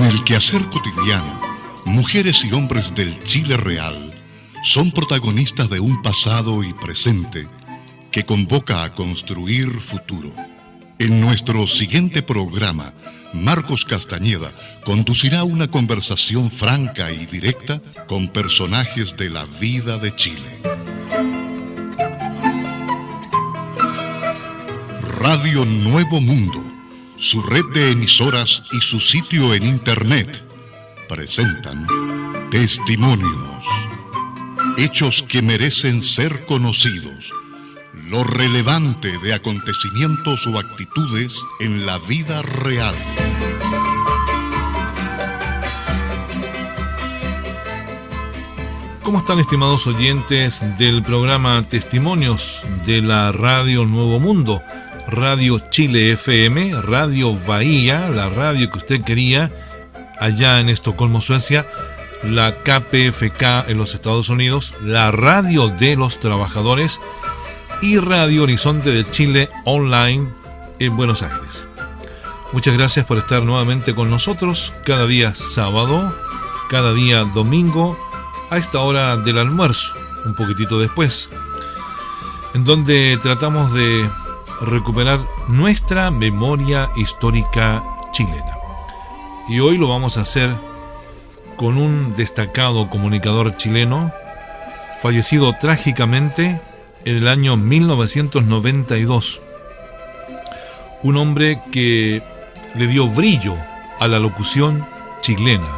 En el quehacer cotidiano, mujeres y hombres del Chile real son protagonistas de un pasado y presente que convoca a construir futuro. En nuestro siguiente programa, Marcos Castañeda conducirá una conversación franca y directa con personajes de la vida de Chile. Radio Nuevo Mundo, su red de emisoras y su sitio en internet presentan Testimonios, hechos que merecen ser conocidos, lo relevante de acontecimientos o actitudes en la vida real. ¿Cómo están, estimados oyentes del programa Testimonios de la Radio Nuevo Mundo? Radio Chile FM, Radio Bahía, la radio que usted quería, allá en Estocolmo, Suecia, la KPFK en los Estados Unidos, la Radio de los Trabajadores y Radio Horizonte de Chile Online en Buenos Aires. Muchas gracias por estar nuevamente con nosotros cada día sábado, cada día domingo, a esta hora del almuerzo, un poquitito después, en donde tratamos de recuperar nuestra memoria histórica chilena. Y hoy lo vamos a hacer con un destacado comunicador chileno, fallecido trágicamente en el año 1992. Un hombre que le dio brillo a la locución chilena.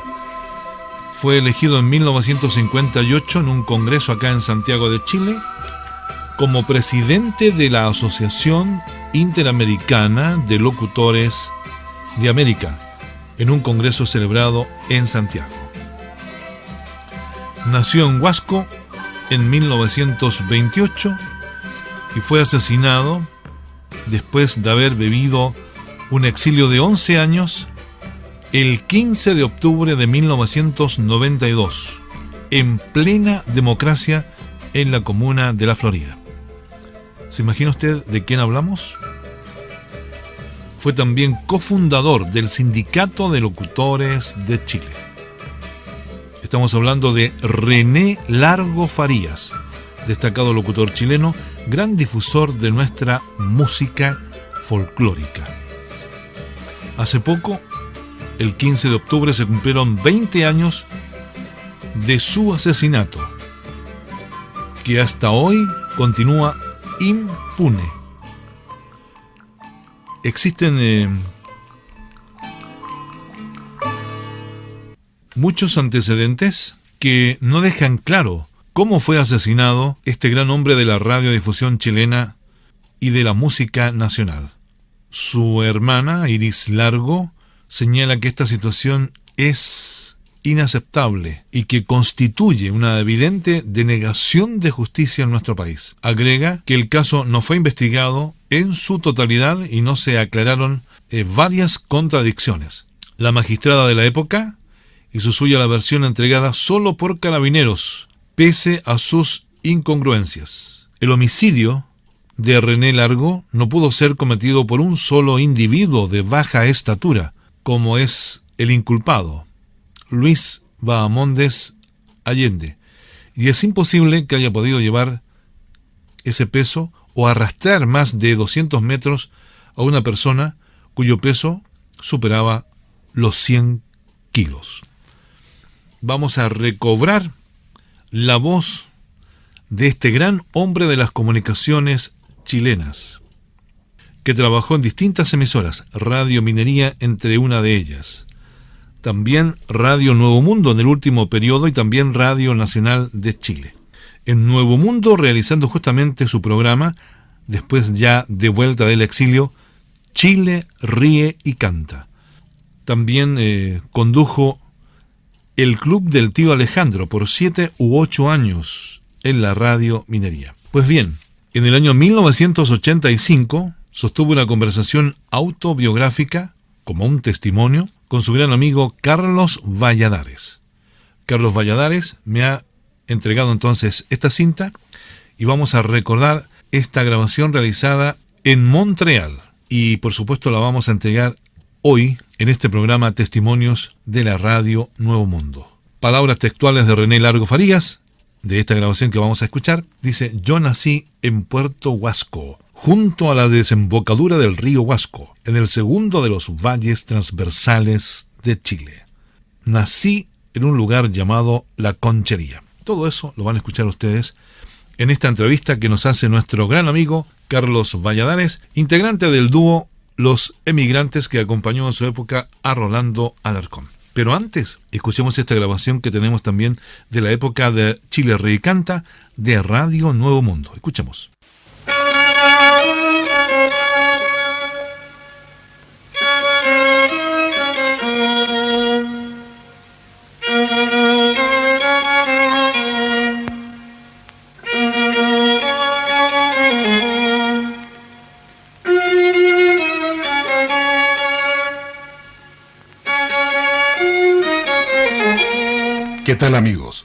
Fue elegido en 1958 en un congreso acá en Santiago de Chile como presidente de la Asociación Interamericana de Locutores de América, en un congreso celebrado en Santiago. Nació en Huasco en 1928 y fue asesinado después de haber vivido un exilio de 11 años el 15 de octubre de 1992, en plena democracia en la comuna de La Florida. ¿Se imagina usted de quién hablamos? Fue también cofundador del Sindicato de Locutores de Chile. Estamos hablando de René Largo Farías, destacado locutor chileno, gran difusor de nuestra música folclórica. Hace poco, el 15 de octubre, se cumplieron 20 años de su asesinato, que hasta hoy continúa impune. Existen muchos antecedentes que no dejan claro cómo fue asesinado este gran hombre de la radiodifusión chilena y de la música nacional. Su hermana, Iris Largo, señala que esta situación es inaceptable y que constituye una evidente denegación de justicia en nuestro país. Agrega que el caso no fue investigado en su totalidad y no se aclararon varias contradicciones. La magistrada de la época hizo suya la versión entregada solo por Carabineros, pese a sus incongruencias. El homicidio de René Largo no pudo ser cometido por un solo individuo de baja estatura, como es el inculpado, Luis Bahamondes Allende, y es imposible que haya podido llevar ese peso o arrastrar más de 200 metros a una persona cuyo peso superaba los 100 kilos. Vamos a recobrar la voz de este gran hombre de las comunicaciones chilenas, que trabajó en distintas emisoras, Radio Minería entre una de ellas, también Radio Nuevo Mundo en el último periodo y también Radio Nacional de Chile. En Nuevo Mundo, realizando justamente su programa, después ya de vuelta del exilio, Chile ríe y canta. También condujo el Club del Tío Alejandro por 7 u 8 años en la Radio Minería. Pues bien, en el año 1985 sostuvo una conversación autobiográfica, como un testimonio, con su gran amigo Carlos Valladares. Carlos Valladares me ha entregado entonces esta cinta y vamos a recordar esta grabación realizada en Montreal. Y por supuesto la vamos a entregar hoy en este programa Testimonios de la Radio Nuevo Mundo. Palabras textuales de René Largo Farías, de esta grabación que vamos a escuchar. Dice: yo nací en Puerto Huasco, junto a la desembocadura del río Huasco, en el segundo de los valles transversales de Chile. Nací en un lugar llamado La Conchería. Todo eso lo van a escuchar ustedes en esta entrevista que nos hace nuestro gran amigo Carlos Valladares, integrante del dúo Los Emigrantes, que acompañó en su época a Rolando Alarcón. Pero antes, escuchemos esta grabación que tenemos también de la época de Chile Ríe y Canta, de Radio Nuevo Mundo. Escuchemos. ¿Qué tal, amigos?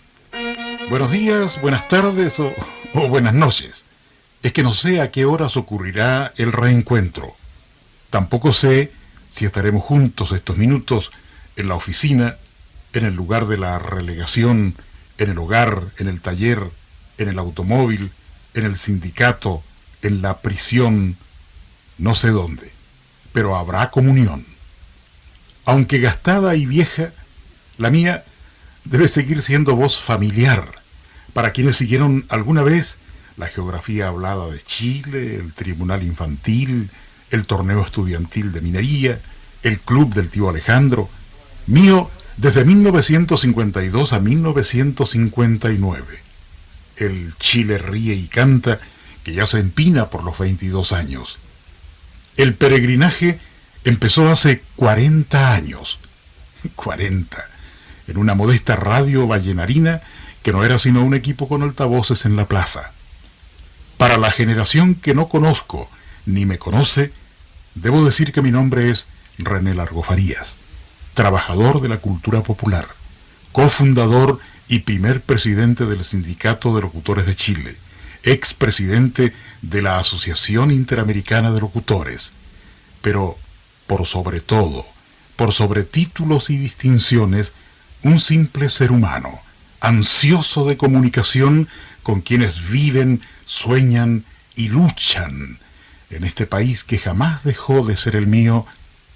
Buenos días, buenas tardes o buenas noches. Es que no sé a qué horas ocurrirá el reencuentro. Tampoco sé si estaremos juntos estos minutos en la oficina, en el lugar de la relegación, en el hogar, en el taller, en el automóvil, en el sindicato, en la prisión, no sé dónde. Pero habrá comunión. Aunque gastada y vieja, la mía debe seguir siendo voz familiar para quienes siguieron alguna vez la geografía hablada de Chile, el tribunal infantil, el torneo estudiantil de minería, el club del tío Alejandro, mío desde 1952 a 1959, el Chile Ríe y Canta, que ya se empina por los 22 años. El peregrinaje empezó hace 40 años, 40, en una modesta radio vallenarina que no era sino un equipo con altavoces en la plaza. Para la generación que no conozco ni me conoce, debo decir que mi nombre es René Largo Farías, trabajador de la cultura popular, cofundador y primer presidente del Sindicato de Locutores de Chile, expresidente de la Asociación Interamericana de Locutores, pero por sobre todo, por sobre títulos y distinciones, un simple ser humano, ansioso de comunicación con quienes viven, sueñan y luchan en este país que jamás dejó de ser el mío,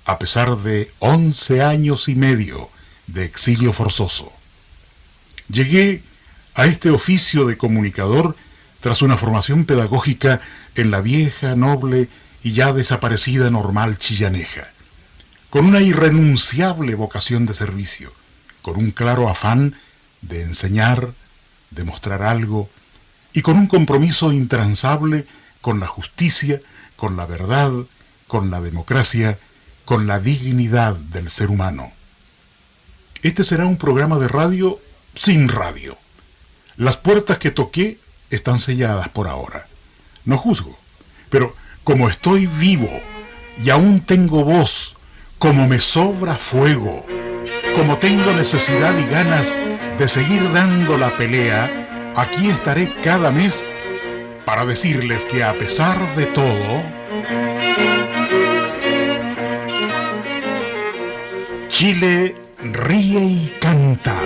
a pesar de 11 años y medio de exilio forzoso. Llegué a este oficio de comunicador tras una formación pedagógica en la vieja, noble y ya desaparecida Normal Chillaneja, con una irrenunciable vocación de servicio, con un claro afán de enseñar, de mostrar algo, y con un compromiso intransable con la justicia, con la verdad, con la democracia, con la dignidad del ser humano. Este será un programa de radio sin radio. Las puertas que toqué están selladas por ahora. No juzgo, pero como estoy vivo y aún tengo voz, como me sobra fuego, como tengo necesidad y ganas de seguir dando la pelea, aquí estaré cada mes para decirles que a pesar de todo, Chile ríe y canta.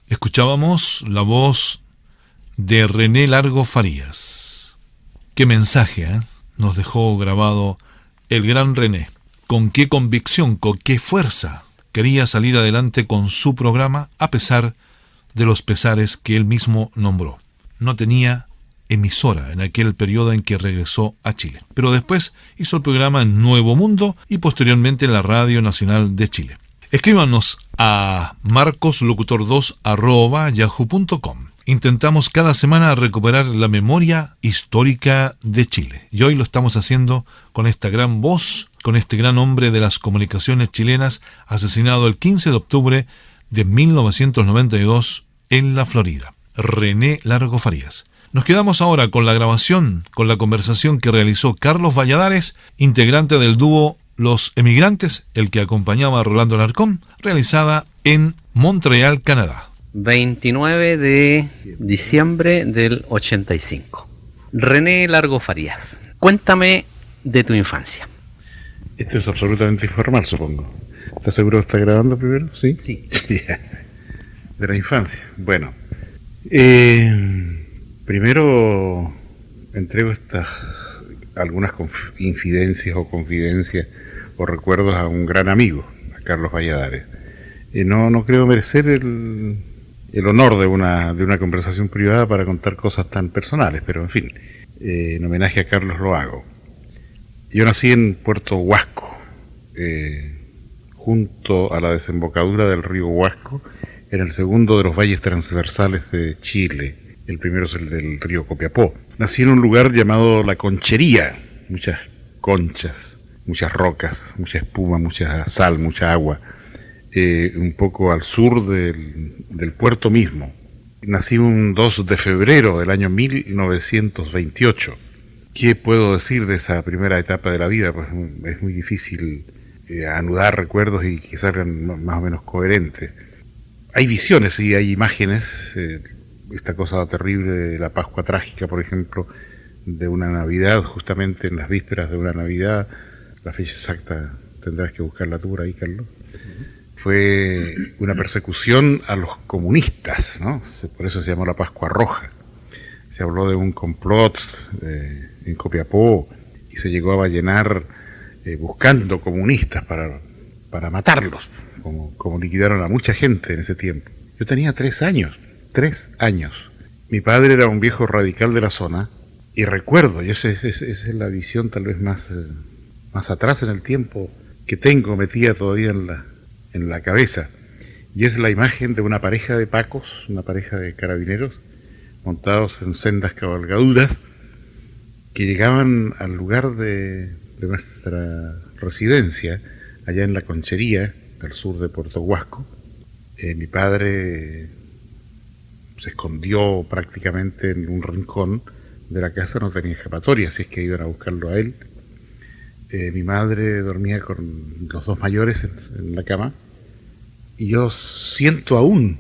Escuchábamos la voz de René Largo Farías. Qué mensaje nos dejó grabado el gran René. Con qué convicción, con qué fuerza quería salir adelante con su programa a pesar de los pesares que él mismo nombró. No tenía emisora en aquel periodo en que regresó a Chile, pero después hizo el programa en Nuevo Mundo y posteriormente en la Radio Nacional de Chile. Escríbanos a marcoslocutor2@yahoo.com. Intentamos cada semana recuperar la memoria histórica de Chile. Y hoy lo estamos haciendo con esta gran voz, con este gran hombre de las comunicaciones chilenas, asesinado el 15 de octubre de 1992 en la Florida, René Largo Farías. Nos quedamos ahora con la grabación, con la conversación que realizó Carlos Valladares, integrante del dúo Los Emigrantes, el que acompañaba a Rolando Alarcón, realizada en Montreal, Canadá. 29 de diciembre del 85. René Largo Farías, cuéntame de tu infancia. Esto es absolutamente informal, supongo. ¿Estás seguro que está grabando primero? Sí. Sí. De la infancia. Bueno, primero entrego algunas infidencias o confidencias o recuerdos a un gran amigo, a Carlos Valladares. No creo merecer el honor de una conversación privada para contar cosas tan personales, pero en fin, en homenaje a Carlos lo hago. Yo nací en Puerto Huasco, junto a la desembocadura del río Huasco, en el segundo de los valles transversales de Chile. El primero es el del río Copiapó. Nací en un lugar llamado La Conchería, muchas conchas, muchas rocas, mucha espuma, mucha sal, mucha agua, un poco al sur del puerto mismo. Nací un 2 de febrero del año 1928. ¿Qué puedo decir de esa primera etapa de la vida? Pues es muy difícil anudar recuerdos y que salgan más o menos coherentes. Hay visiones y hay imágenes, esta cosa terrible de la Pascua Trágica, por ejemplo, de una Navidad, justamente en las vísperas de una Navidad, la fecha exacta tendrás que buscarla tú por ahí, Carlos. Fue una persecución a los comunistas, ¿no? Por eso se llamó la Pascua Roja. Se habló de un complot en Copiapó y se llegó a Vallenar buscando comunistas para matarlos, como liquidaron a mucha gente en ese tiempo. Yo tenía 3 años. Mi padre era un viejo radical de la zona y recuerdo, y esa es la visión tal vez más atrás en el tiempo que tengo metida todavía en la cabeza, y es la imagen de una pareja de pacos, una pareja de carabineros montados en sendas cabalgaduras que llegaban al lugar de nuestra residencia allá en La Conchería, al sur de Puerto Huasco. Mi padre se escondió prácticamente en un rincón de la casa, no tenía escapatoria, así es que iban a buscarlo a él. Mi madre dormía con los 2 mayores en la cama, y yo siento aún,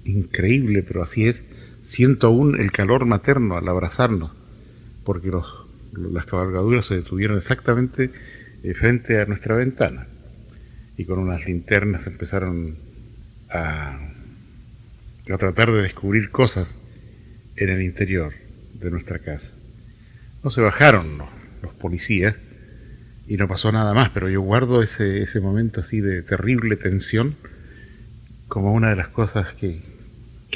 increíble, pero así es, siento aún el calor materno al abrazarnos, porque las cabalgaduras se detuvieron exactamente frente a nuestra ventana, y con unas linternas empezaron a tratar de descubrir cosas en el interior de nuestra casa. No se bajaron los policías y no pasó nada más, pero yo guardo ese momento así de terrible tensión como una de las cosas que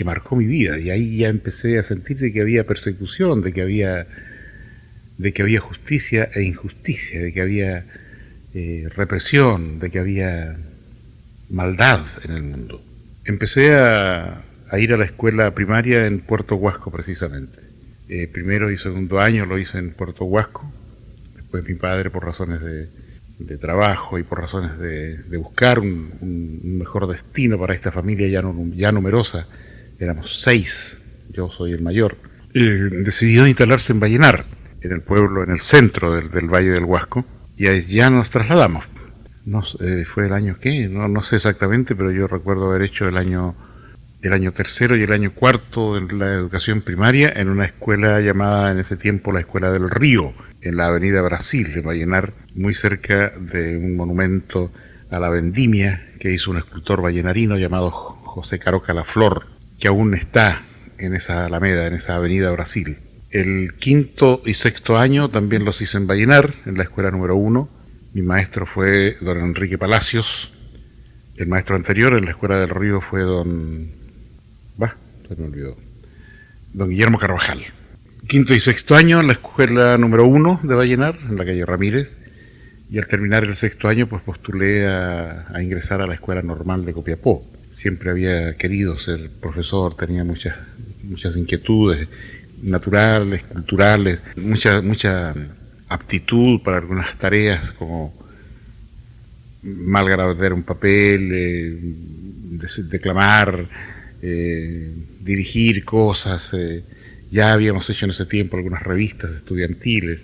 marcó mi vida, y ahí ya empecé a sentir de que había persecución, de que había justicia e injusticia, de que había represión, de que había maldad en el mundo. Empecé a ir a la escuela primaria en Puerto Huasco, precisamente. Primero y segundo año lo hice en Puerto Huasco. Después mi padre, por razones de trabajo y por razones de buscar un mejor destino para esta familia ya numerosa, éramos 6, yo soy el mayor, decidió instalarse en Vallenar, en el pueblo, en el centro del Valle del Huasco, y allá nos trasladamos. Fue el año ¿qué? No sé exactamente, pero yo recuerdo haber hecho el año tercero y el año cuarto de la educación primaria en una escuela llamada en ese tiempo la Escuela del Río, en la avenida Brasil de Vallenar, muy cerca de un monumento a la vendimia que hizo un escultor vallenarino llamado José Caroca La Flor, que aún está en esa alameda, en esa avenida Brasil. El quinto y sexto año también los hice en Vallenar, en la escuela número 1. Mi maestro fue don Enrique Palacios. El maestro anterior en la Escuela del Río fue don Guillermo Carvajal. Quinto y sexto año en la escuela número 1 de Vallenar, en la calle Ramírez, y al terminar el sexto año pues postulé a ingresar a la Escuela Normal de Copiapó. Siempre había querido ser profesor, tenía muchas inquietudes naturales, culturales, mucha aptitud para algunas tareas como malgranadear un papel, declamar, dirigir cosas. Ya habíamos hecho en ese tiempo algunas revistas estudiantiles,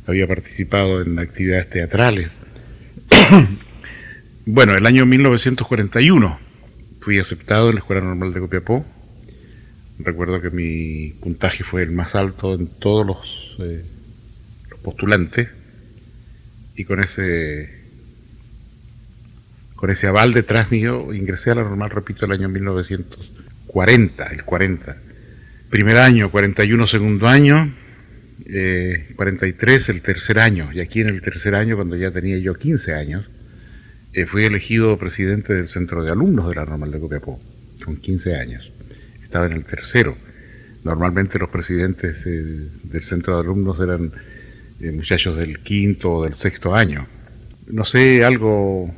había participado en actividades teatrales. Bueno, el año 1941 Fui aceptado en la Escuela Normal de Copiapó. Recuerdo que mi puntaje fue el más alto en todos los postulantes, y con ese aval detrás mío ingresé a la normal, repito, el año 1940, el 40. Primer año, 41 segundo año, 43 el tercer año, y aquí en el tercer año, cuando ya tenía yo 15 años, fui elegido presidente del centro de alumnos de la normal de Copiapó, con 15 años. Estaba en el tercero. Normalmente los presidentes del centro de alumnos eran muchachos del quinto o del sexto año. No sé, algo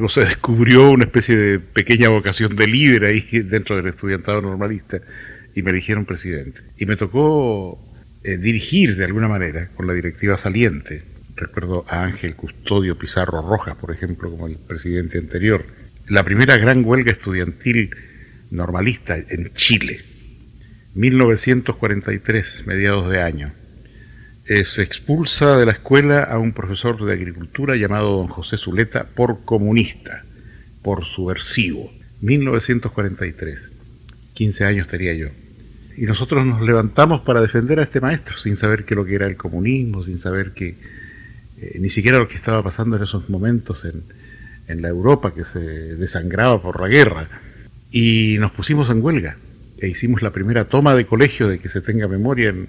se descubrió, una especie de pequeña vocación de líder ahí dentro del estudiantado normalista, y me eligieron presidente. Y me tocó dirigir de alguna manera con la directiva saliente. Recuerdo a Ángel Custodio Pizarro Rojas, por ejemplo, como el presidente anterior. La primera gran huelga estudiantil normalista en Chile, 1943, mediados de año. Se expulsa de la escuela a un profesor de agricultura llamado don José Zuleta por comunista, por subversivo. 1943, 15 años tenía yo. Y nosotros nos levantamos para defender a este maestro, sin saber qué lo que era el comunismo, sin saber que ni siquiera lo que estaba pasando en esos momentos en la Europa, que se desangraba por la guerra. Y nos pusimos en huelga e hicimos la primera toma de colegio de que se tenga memoria en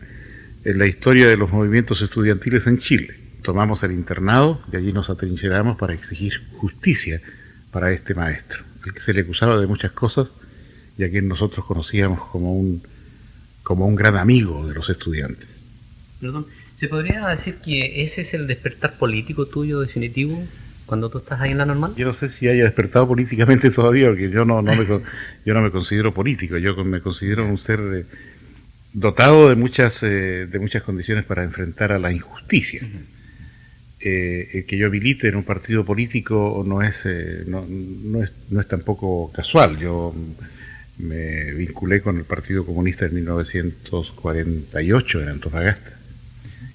la historia de los movimientos estudiantiles en Chile. Tomamos el internado y allí nos atrincheramos para exigir justicia para este maestro, al que se le acusaba de muchas cosas y a quien nosotros conocíamos como un gran amigo de los estudiantes. Perdón, ¿se podría decir que ese es el despertar político tuyo definitivo cuando tú estás ahí en la normal? Yo no sé si haya despertado políticamente todavía, porque yo no me considero político. Yo me considero un ser dotado de muchas condiciones para enfrentar a la injusticia. Que yo milite en un partido político no es tampoco casual. Yo me vinculé con el Partido Comunista en 1948 en Antofagasta,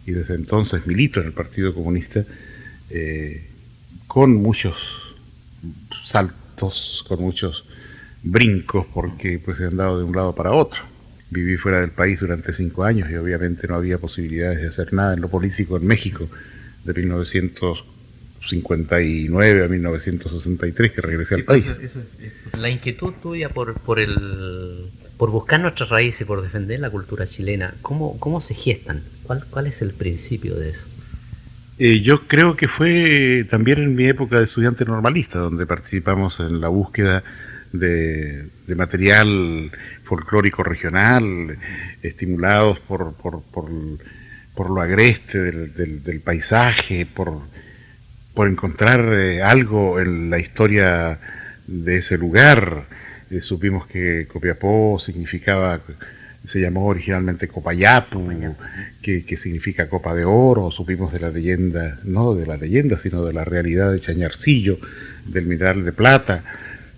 y desde entonces milito en el Partido Comunista, con muchos saltos, con muchos brincos, porque pues he andado de un lado para otro. Viví fuera del país durante 5 años y obviamente no había posibilidades de hacer nada en lo político en México de 1959 a 1963, que regresé al país. La inquietud tuya por buscar nuestras raíces, por defender la cultura chilena, ¿cómo se gestan? ¿Cuál es el principio de eso? Yo creo que fue también en mi época de estudiante normalista, donde participamos en la búsqueda de material folclórico regional, estimulados por lo agreste del paisaje, por encontrar algo en la historia de ese lugar. Supimos que Copiapó se llamó originalmente Copayapu, que significa copa de oro. Supimos de la leyenda, no de la leyenda, sino de la realidad de Chañarcillo, del mineral de plata,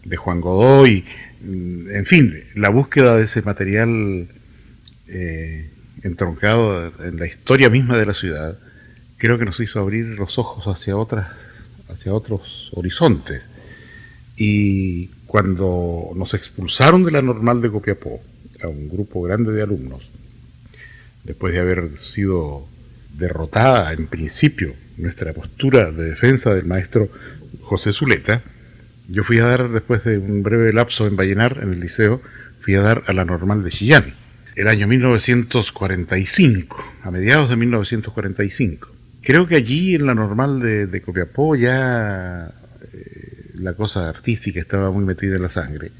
de Juan Godoy. En fin, la búsqueda de ese material entroncado en la historia misma de la ciudad, creo que nos hizo abrir los ojos hacia otros horizontes. Y cuando nos expulsaron de la normal de Copiapó, a un grupo grande de alumnos, después de haber sido derrotada en principio nuestra postura de defensa del maestro José Zuleta, yo fui a dar, después de un breve lapso en Vallenar, en el liceo, fui a dar a la normal de Chillán, el año 1945, a mediados de 1945. Creo que allí en la normal de Copiapó ya la cosa artística estaba muy metida en la sangre,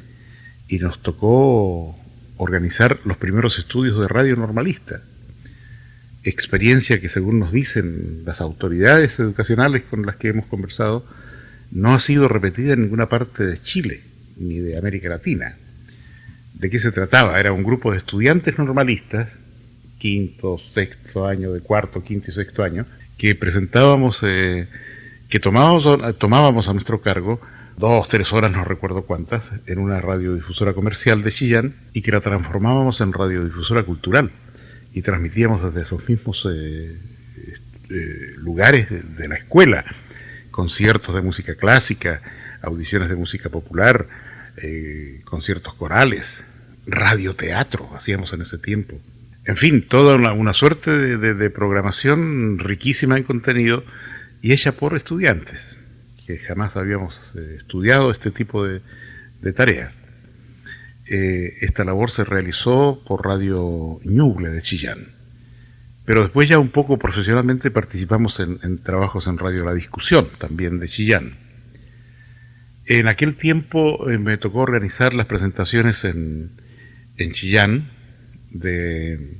y nos tocó organizar los primeros estudios de radio normalista, experiencia que, según nos dicen las autoridades educacionales con las que hemos conversado, no ha sido repetida en ninguna parte de Chile ni de América Latina. ¿De qué se trataba? Era un grupo de estudiantes normalistas, quinto, sexto año, de cuarto, quinto y sexto año, que presentábamos, que tomábamos a nuestro cargo 2, 3 horas, no recuerdo cuántas, en una radiodifusora comercial de Chillán, y que la transformábamos en radiodifusora cultural, y transmitíamos desde esos mismos lugares de la escuela, conciertos de música clásica, audiciones de música popular, conciertos corales, radioteatro hacíamos en ese tiempo. En fin, toda una suerte de programación riquísima en contenido y hecha por estudiantes, que jamás habíamos estudiado este tipo de tareas. Esta labor se realizó por Radio Ñuble de Chillán. Pero después ya un poco profesionalmente participamos en trabajos en Radio La Discusión, también de Chillán. En aquel tiempo me tocó organizar las presentaciones en Chillán de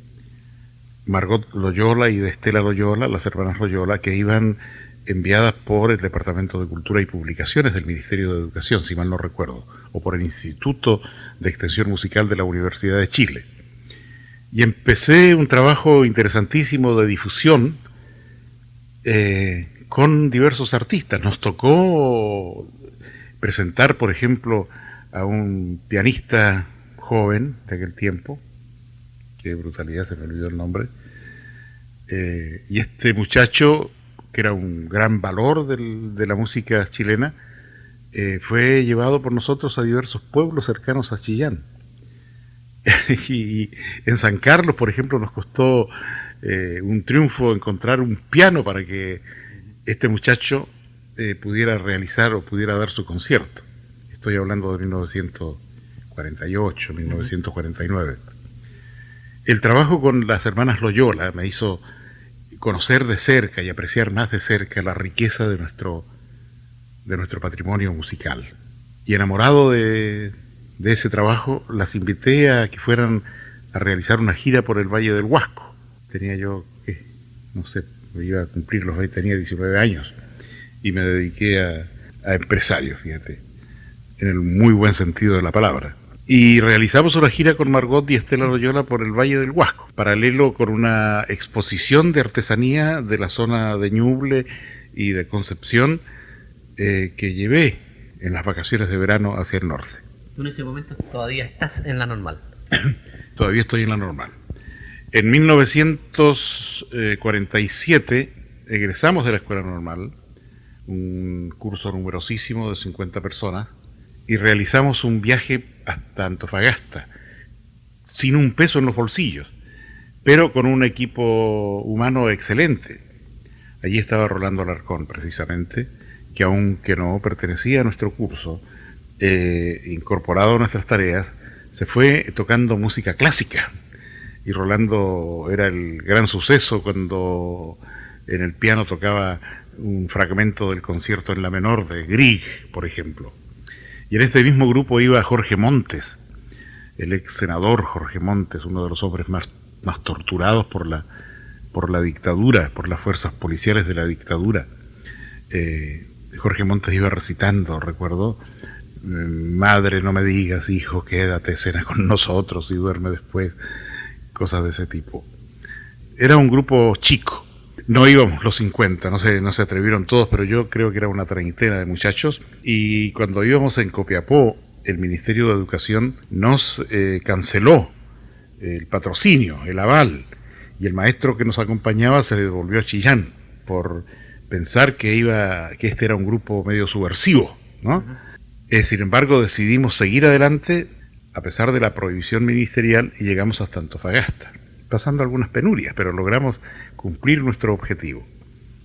Margot Loyola y de Estela Loyola, las hermanas Loyola, que iban enviadas por el Departamento de Cultura y Publicaciones del Ministerio de Educación, si mal no recuerdo, o por el Instituto de Extensión Musical de la Universidad de Chile. Y empecé un trabajo interesantísimo de difusión con diversos artistas. Nos tocó presentar, por ejemplo, a un pianista joven de aquel tiempo, qué brutalidad, se me olvidó el nombre, y este muchacho, que era un gran valor de la música chilena, fue llevado por nosotros a diversos pueblos cercanos a Chillán. Y en San Carlos, por ejemplo, nos costó un triunfo encontrar un piano para que este muchacho pudiera realizar o pudiera dar su concierto. Estoy hablando de 1948, 1949. El trabajo con las hermanas Loyola me hizo conocer de cerca y apreciar más de cerca la riqueza de nuestro patrimonio musical. Y enamorado de ese trabajo, las invité a que fueran a realizar una gira por el Valle del Huasco. Tenía yo, no sé, iba a cumplir tenía 19 años y me dediqué a empresario, fíjate, en el muy buen sentido de la palabra. Y realizamos una gira con Margot y Estela Loyola por el Valle del Huasco, paralelo con una exposición de artesanía de la zona de Ñuble y de Concepción que llevé en las vacaciones de verano hacia el norte. Tú en ese momento todavía estás en la normal. Todavía estoy en la normal. En 1947 egresamos de la escuela normal, un curso numerosísimo de 50 personas, y realizamos un viaje hasta Antofagasta, sin un peso en los bolsillos, pero con un equipo humano excelente. Allí estaba Rolando Alarcón, precisamente, que aunque no pertenecía a nuestro curso, incorporado a nuestras tareas, se fue tocando música clásica. Y Rolando era el gran suceso cuando en el piano tocaba un fragmento del concierto en la menor de Grieg, por ejemplo. Y en este mismo grupo iba Jorge Montes, el ex senador Jorge Montes, uno de los hombres más torturados por la dictadura, por las fuerzas policiales de la dictadura. Jorge Montes iba recitando, recuerdo, madre, no me digas, hijo, quédate, cena con nosotros y duerme después, cosas de ese tipo. Era un grupo chico, no íbamos los 50, no se atrevieron todos, pero yo creo que era una treintena de muchachos, y cuando íbamos en Copiapó, el Ministerio de Educación nos canceló el patrocinio, el aval, y el maestro que nos acompañaba se devolvió a Chillán por pensar que este era un grupo medio subversivo, ¿no? Sin embargo, decidimos seguir adelante a pesar de la prohibición ministerial y llegamos hasta Antofagasta, pasando algunas penurias, pero logramos cumplir nuestro objetivo.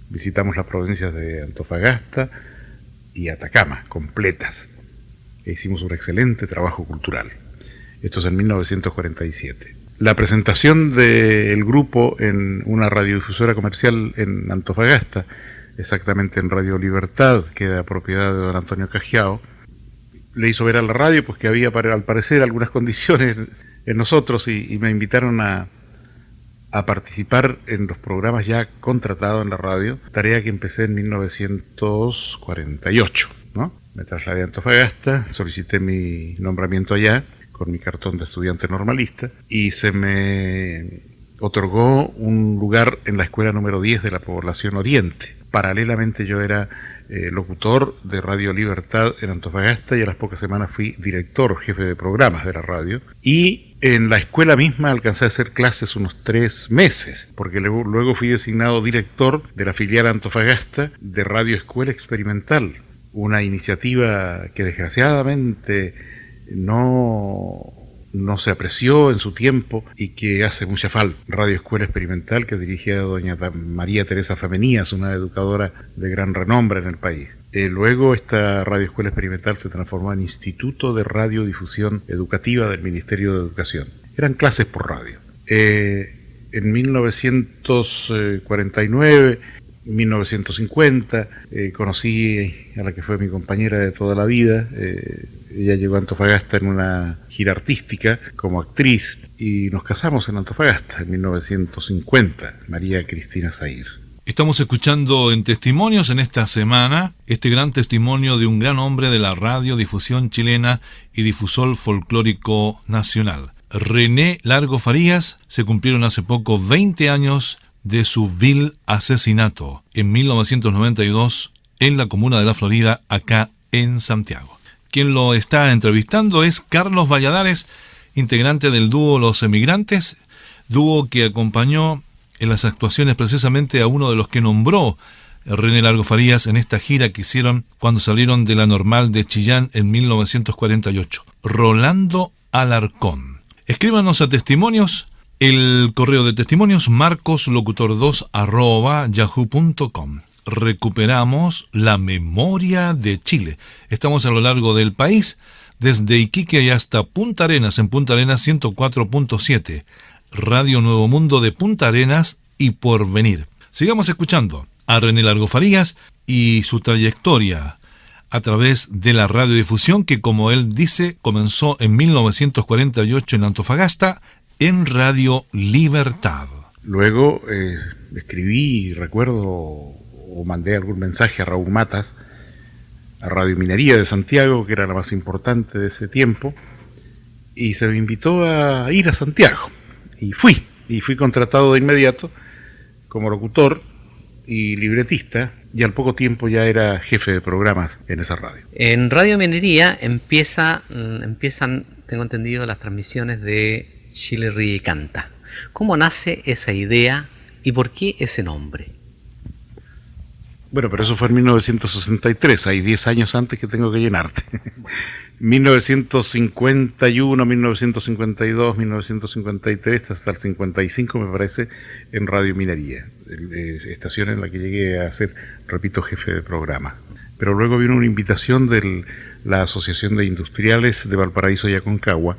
Visitamos las provincias de Antofagasta y Atacama, completas, e hicimos un excelente trabajo cultural. Esto es en 1947. La presentación del grupo en una radiodifusora comercial en Antofagasta, exactamente en Radio Libertad, que era propiedad de don Antonio Cajiao, le hizo ver a la radio pues que había al parecer algunas condiciones en nosotros y me invitaron a participar en los programas ya contratados en la radio, tarea que empecé en 1948, ¿no? Me trasladé a Antofagasta, solicité mi nombramiento allá con mi cartón de estudiante normalista y se me otorgó un lugar en la escuela número 10 de la población Oriente. Paralelamente yo era locutor de Radio Libertad en Antofagasta y a las pocas semanas fui director, jefe de programas de la radio, y en la escuela misma alcancé a hacer clases unos 3 meses, porque luego fui designado director de la filial Antofagasta de Radio Escuela Experimental, una iniciativa que desgraciadamente no se apreció en su tiempo y que hace mucha falta. Radio Escuela Experimental, que dirigía doña María Teresa Femenías, una educadora de gran renombre en el país. Luego esta Radio Escuela Experimental se transformó en Instituto de Radiodifusión Educativa del Ministerio de Educación. Eran clases por radio. En 1949, 1950, conocí a la que fue mi compañera de toda la vida. Ella llegó a Antofagasta en una gira artística como actriz y nos casamos en Antofagasta en 1950, María Cristina Zahir. Estamos escuchando en Testimonios en esta semana este gran testimonio de un gran hombre de la radiodifusión chilena y difusor folclórico nacional. René Largo Farías. Se cumplieron hace poco 20 años de su vil asesinato en 1992 en la comuna de La Florida, acá en Santiago. Quien lo está entrevistando es Carlos Valladares, integrante del dúo Los Emigrantes, dúo que acompañó en las actuaciones precisamente a uno de los que nombró René Largo Farías en esta gira que hicieron cuando salieron de la Normal de Chillán en 1948, Rolando Alarcón. Escríbanos a Testimonios, el correo de Testimonios marcoslocutor2@yahoo.com. Recuperamos la memoria de Chile. Estamos a lo largo del país, desde Iquique y hasta Punta Arenas, en Punta Arenas 104.7, Radio Nuevo Mundo de Punta Arenas y Porvenir. Sigamos escuchando a René Largo Farías y su trayectoria a través de la radiodifusión que, como él dice, comenzó en 1948 en Antofagasta en Radio Libertad. Luego escribí, recuerdo, o mandé algún mensaje a Raúl Matas, a Radio Minería de Santiago, que era la más importante de ese tiempo, y se me invitó a ir a Santiago. Y fui contratado de inmediato como locutor y libretista, y al poco tiempo ya era jefe de programas en esa radio. En Radio Minería empiezan, tengo entendido, las transmisiones de Chile Ríe y Canta. ¿Cómo nace esa idea y por qué ese nombre? Bueno, pero eso fue en 1963, hay 10 años antes que tengo que llenarte. 1951, 1952, 1953, hasta el 55 me parece, en Radio Minería, estación en la que llegué a ser, repito, jefe de programa. Pero luego vino una invitación de la Asociación de Industriales de Valparaíso y Aconcagua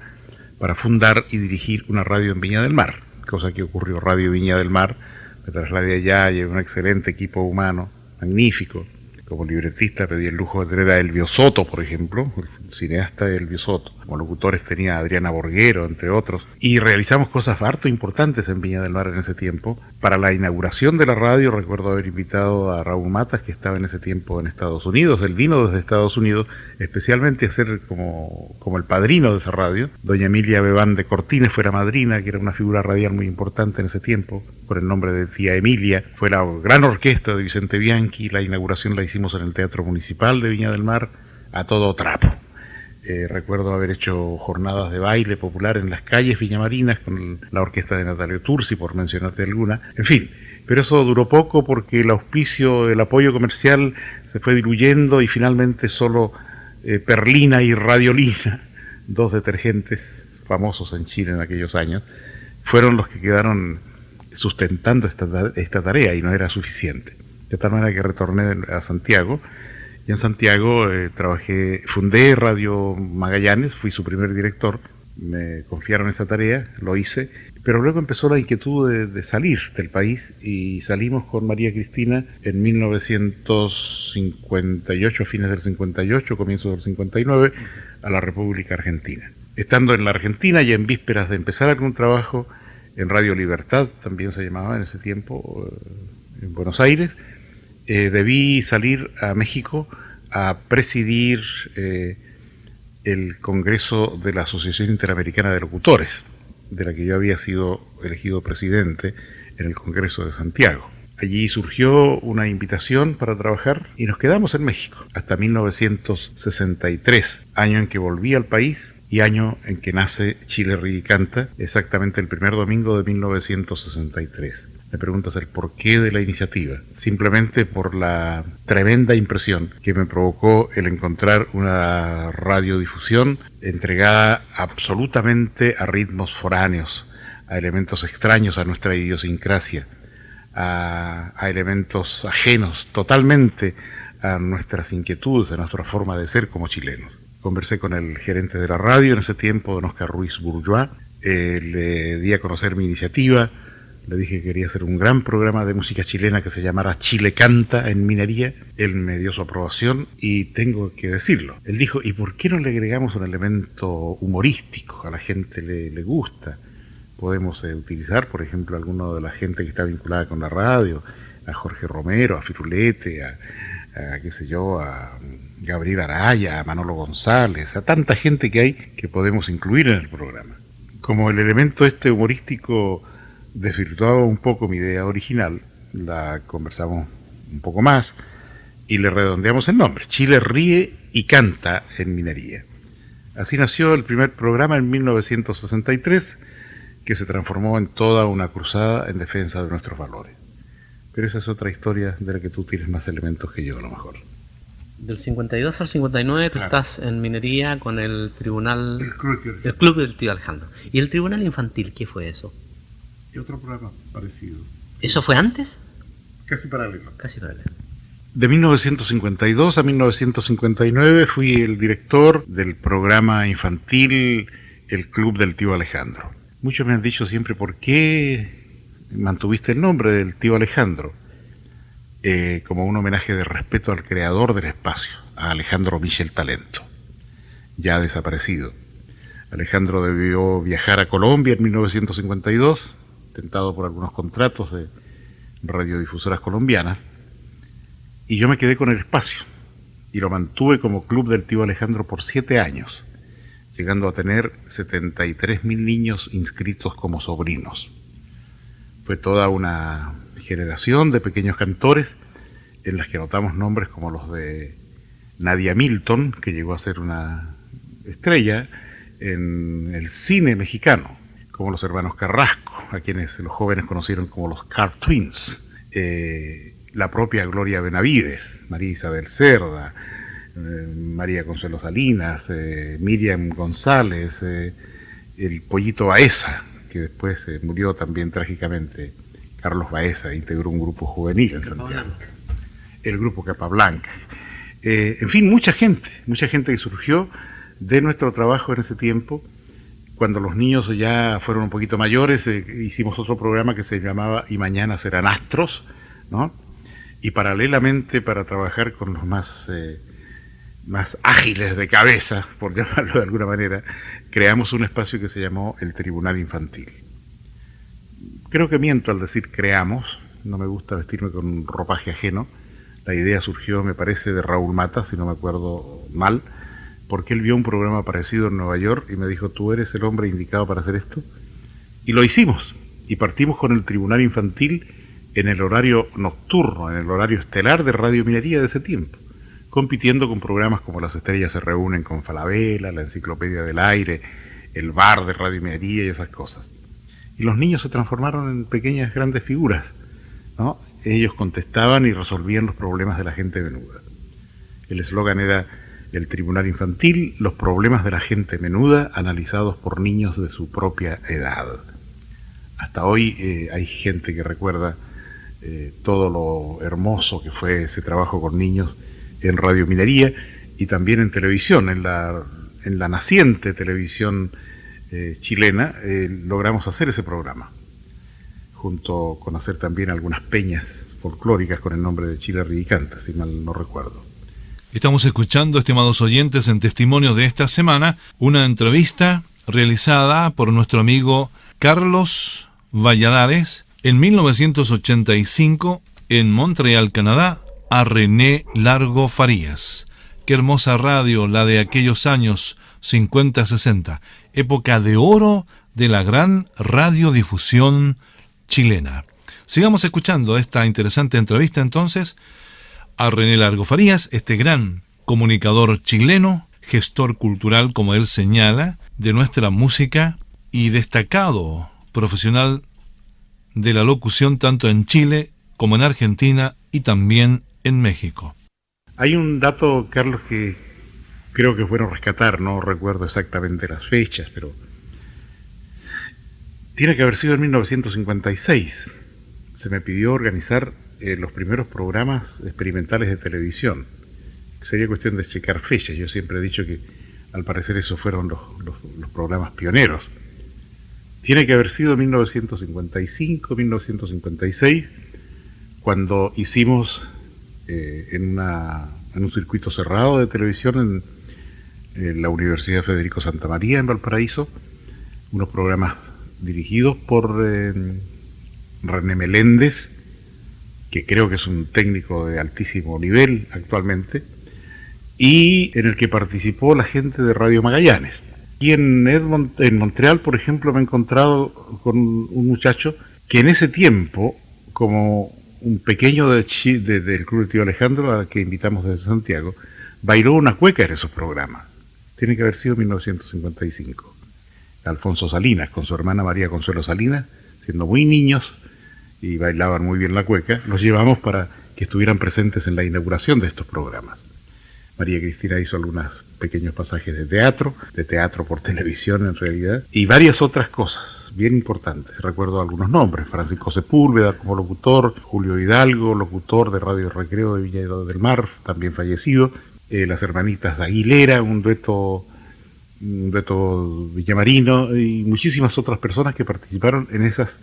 para fundar y dirigir una radio en Viña del Mar, cosa que ocurrió. Radio Viña del Mar, me trasladé allá, llevé un excelente equipo humano, magnífico. Como libretista pedí el lujo de tener a Elvio Soto, por ejemplo, el cineasta Elvio Soto. Como locutores tenía a Adriana Borguero, entre otros. Y realizamos cosas harto importantes en Viña del Mar en ese tiempo. Para la inauguración de la radio recuerdo haber invitado a Raúl Matas, que estaba en ese tiempo en Estados Unidos. Él vino desde Estados Unidos especialmente a ser como el padrino de esa radio. Doña Emilia Bebán de Cortines fue la madrina, que era una figura radial muy importante en ese tiempo, por el nombre de tía Emilia. Fue la gran orquesta de Vicente Bianchi. La inauguración la hicimos en el Teatro Municipal de Viña del Mar a todo trapo. Recuerdo haber hecho jornadas de baile popular en las calles viñamarinas con la orquesta de Natalio Tursi, por mencionarte alguna. En fin, pero eso duró poco porque el auspicio, el apoyo comercial se fue diluyendo y finalmente solo Perlina y Radiolina, dos detergentes famosos en Chile en aquellos años, fueron los que quedaron sustentando esta tarea y no era suficiente. De tal manera que retorné a Santiago. Y en Santiago fundé Radio Magallanes, fui su primer director, me confiaron esa tarea, lo hice, pero luego empezó la inquietud de salir del país y salimos con María Cristina en 1958, fines del 58, comienzos del 59, a la República Argentina. Estando en la Argentina y en vísperas de empezar algún trabajo en Radio Libertad, también se llamaba en ese tiempo, en Buenos Aires, debí salir a México a presidir el Congreso de la Asociación Interamericana de Locutores, de la que yo había sido elegido presidente en el Congreso de Santiago. Allí surgió una invitación para trabajar y nos quedamos en México hasta 1963, año en que volví al país y año en que nace Chile Ríe y Canta, exactamente el primer domingo de 1963. me preguntas el porqué de la iniciativa, simplemente por la tremenda impresión que me provocó el encontrar una radiodifusión entregada absolutamente a ritmos foráneos, a elementos extraños a nuestra idiosincrasia, a elementos ajenos totalmente a nuestras inquietudes, a nuestra forma de ser como chilenos. Conversé con el gerente de la radio en ese tiempo, don Oscar Ruiz Bourgeois, le di a conocer mi iniciativa, le dije que quería hacer un gran programa de música chilena que se llamara Chile Canta en Minería. Él me dio su aprobación y tengo que decirlo. Él dijo, ¿y por qué no le agregamos un elemento humorístico? A la gente le gusta. Podemos utilizar, por ejemplo, a alguno de la gente que está vinculada con la radio, a Jorge Romero, a Firulete, a qué sé yo, a Gabriel Araya, a Manolo González, a tanta gente que hay que podemos incluir en el programa. Como el elemento humorístico desvirtuaba un poco mi idea original, la conversamos un poco más y le redondeamos el nombre, Chile ríe y canta en Minería. Así nació el primer programa en 1963, que se transformó en toda una cruzada en defensa de nuestros valores. Pero esa es otra historia de la que tú tienes más elementos que yo, a lo mejor. Del 52 al 59 tú Claro. estás en Minería con el tribunal, El Club del Tío Alejandro. ¿Y el tribunal infantil, qué fue eso? Y otro programa parecido, ¿Eso fue antes? casi paralelo. Casi paralelo. De 1952 a 1959 fui el director del programa infantil El Club del Tío Alejandro. Muchos me han dicho siempre, ¿por qué mantuviste el nombre del Tío Alejandro? Como un homenaje de respeto al creador del espacio, a Alejandro Michel Talento, ya desaparecido. Alejandro debió viajar a Colombia en 1952, tentado por algunos contratos de radiodifusoras colombianas, y yo me quedé con el espacio, y lo mantuve como Club del Tío Alejandro por 7 años, llegando a tener 73.000 niños inscritos como sobrinos. Fue toda una generación de pequeños cantores en las que anotamos nombres como los de Nadia Milton, que llegó a ser una estrella en el cine mexicano, como los hermanos Carrasco, a quienes los jóvenes conocieron como los Carr Twins, la propia Gloria Benavides, María Isabel Cerda, María Consuelo Salinas, Miriam González, el Pollito Baeza, que después murió también trágicamente. Carlos Baeza integró un grupo juvenil en Santiago, el grupo Capablanca. En fin, mucha gente que surgió de nuestro trabajo en ese tiempo. Cuando los niños ya fueron un poquito mayores, hicimos otro programa que se llamaba Y Mañana Serán Astros, ¿no? Y paralelamente, para trabajar con los más ágiles de cabeza, por llamarlo de alguna manera, creamos un espacio que se llamó el Tribunal Infantil. Creo que miento al decir creamos, no me gusta vestirme con ropaje ajeno. La idea surgió, me parece, de Raúl Mata, si no me acuerdo mal, porque él vio un programa parecido en Nueva York y me dijo, ¿tú eres el hombre indicado para hacer esto? Y lo hicimos, y partimos con el Tribunal Infantil en el horario nocturno, en el horario estelar de Radio Minería de ese tiempo, compitiendo con programas como Las Estrellas se reúnen con Falabella, La Enciclopedia del Aire, el bar de Radio Minería y esas cosas. Y los niños se transformaron en pequeñas grandes figuras, ¿no? Ellos contestaban y resolvían los problemas de la gente menuda. El eslogan era el Tribunal Infantil, los problemas de la gente menuda analizados por niños de su propia edad. Hasta hoy hay gente que recuerda todo lo hermoso que fue ese trabajo con niños en Radio Minería y también en televisión, en la naciente televisión chilena. Logramos hacer ese programa, junto con hacer también algunas peñas folclóricas con el nombre de Chile Ríe y Canta, si mal no recuerdo. Estamos escuchando, estimados oyentes, en testimonio de esta semana, una entrevista realizada por nuestro amigo Carlos Valladares en 1985 en Montreal, Canadá, a René Largo Farías. Qué hermosa radio la de aquellos años 50-60, época de oro de la gran radiodifusión chilena. Sigamos escuchando esta interesante entrevista entonces a René Largo Farías, este gran comunicador chileno, gestor cultural, como él señala, de nuestra música y destacado profesional de la locución tanto en Chile como en Argentina y también en México. Hay un dato, Carlos, que creo que es bueno rescatar, no recuerdo exactamente las fechas, pero tiene que haber sido en 1956. Se me pidió organizar los primeros programas experimentales de televisión. Sería cuestión de checar fechas. Yo siempre he dicho que al parecer esos fueron los programas pioneros. Tiene que haber sido en 1955, 1956, cuando hicimos en un circuito cerrado de televisión en la Universidad Federico Santa María en Valparaíso, unos programas dirigidos por René Meléndez, que creo que es un técnico de altísimo nivel actualmente, y en el que participó la gente de Radio Magallanes. Y en Montreal, por ejemplo, me he encontrado con un muchacho que en ese tiempo, como un pequeño del Club de Tío Alejandro, al que invitamos desde Santiago, bailó una cueca en esos programas. Tiene que haber sido 1955. Alfonso Salinas, con su hermana María Consuelo Salinas, siendo muy niños y bailaban muy bien la cueca, los llevamos para que estuvieran presentes en la inauguración de estos programas. María Cristina hizo algunos pequeños pasajes de teatro por televisión en realidad, y varias otras cosas bien importantes. Recuerdo algunos nombres: Francisco Sepúlveda como locutor, Julio Hidalgo, locutor de Radio Recreo de Viña del Mar, también fallecido, las hermanitas de Aguilera, un dueto villamarino, y muchísimas otras personas que participaron en esas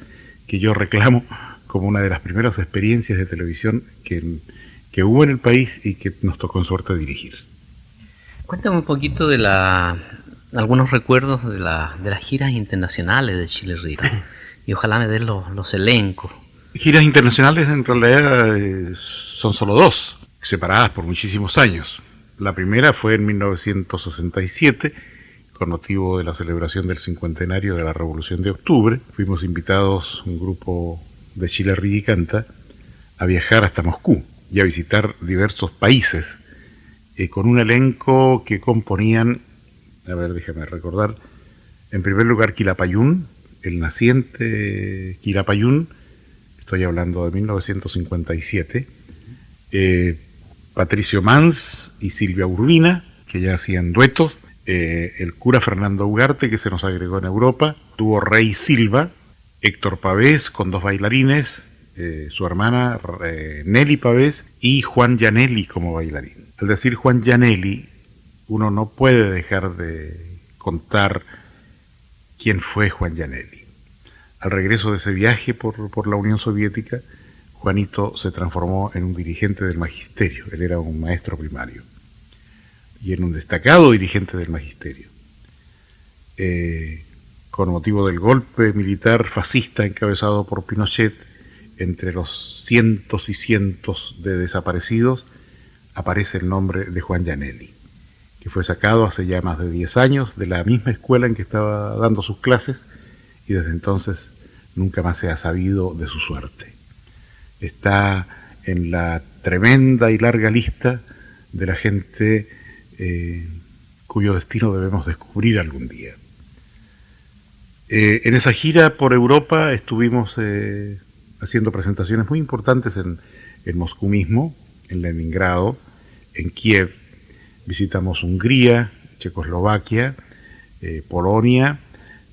que yo reclamo como una de las primeras experiencias de televisión que hubo en el país y que nos tocó en suerte dirigir. Cuéntame un poquito de algunos recuerdos de las giras internacionales de Chile Río, y ojalá me den los elencos. Giras internacionales en realidad son solo dos, separadas por muchísimos años. La primera fue en 1967, con motivo de la celebración del cincuentenario de la Revolución de Octubre. Fuimos invitados, un grupo de Chile Río y Canta, a viajar hasta Moscú y a visitar diversos países, con un elenco que componían, a ver, déjame recordar, en primer lugar Quilapayún, el naciente Quilapayún, estoy hablando de 1957, Patricio Mans y Silvia Urbina, que ya hacían duetos, el cura Fernando Ugarte, que se nos agregó en Europa, tuvo Rey Silva, Héctor Pavés con dos bailarines, su hermana Nelly Pavés y Juan Gianelli como bailarín. Al decir Juan Gianelli, uno no puede dejar de contar quién fue Juan Gianelli. Al regreso de ese viaje por la Unión Soviética, Juanito se transformó en un dirigente del magisterio. Él era un maestro primario y en un destacado dirigente del magisterio. Con motivo del golpe militar fascista encabezado por Pinochet, entre los cientos y cientos de desaparecidos, aparece el nombre de Juan Gianelli, que fue sacado hace ya más de 10 años de la misma escuela en que estaba dando sus clases, y desde entonces nunca más se ha sabido de su suerte. Está en la tremenda y larga lista de la gente cuyo destino debemos descubrir algún día. En esa gira por Europa estuvimos haciendo presentaciones muy importantes en Moscú mismo, en Leningrado, en Kiev. Visitamos Hungría, Checoslovaquia, Polonia,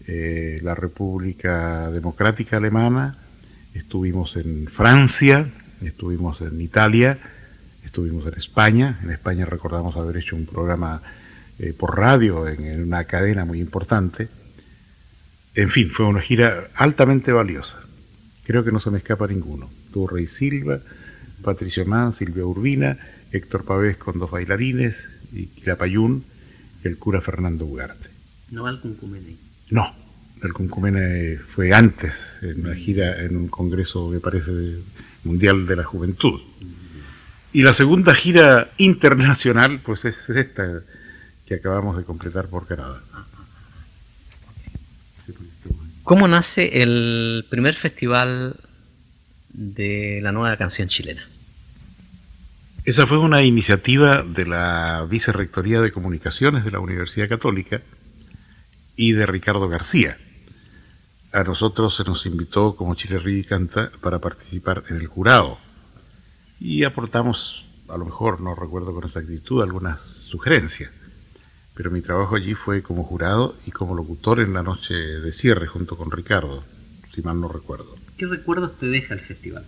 la República Democrática Alemana, estuvimos en Francia, estuvimos en Italia, estuvimos en España. En España recordamos haber hecho un programa por radio en una cadena muy importante. En fin, fue una gira altamente valiosa. Creo que no se me escapa ninguno. Tuvo Rey Silva, Patricio Mann, Silvia Urbina, Héctor Pavés con dos bailarines, y Quilapayún, y el cura Fernando Ugarte. ¿No al Cuncumene? No, el Cuncumene fue antes, en una gira, en un congreso, me parece, mundial de la juventud. Y la segunda gira internacional, pues es esta que acabamos de completar por Canadá. ¿Cómo nace el primer festival de la nueva canción chilena? Esa fue una iniciativa de la Vicerrectoría de Comunicaciones de la Universidad Católica y de Ricardo García. a nosotros se nos invitó como Chile Ríe y Canta para participar en el jurado. Y aportamos, a lo mejor, no recuerdo con exactitud, algunas sugerencias. Pero mi trabajo allí fue como jurado y como locutor en la noche de cierre junto con Ricardo, si mal no recuerdo. ¿Qué recuerdos te deja el festival?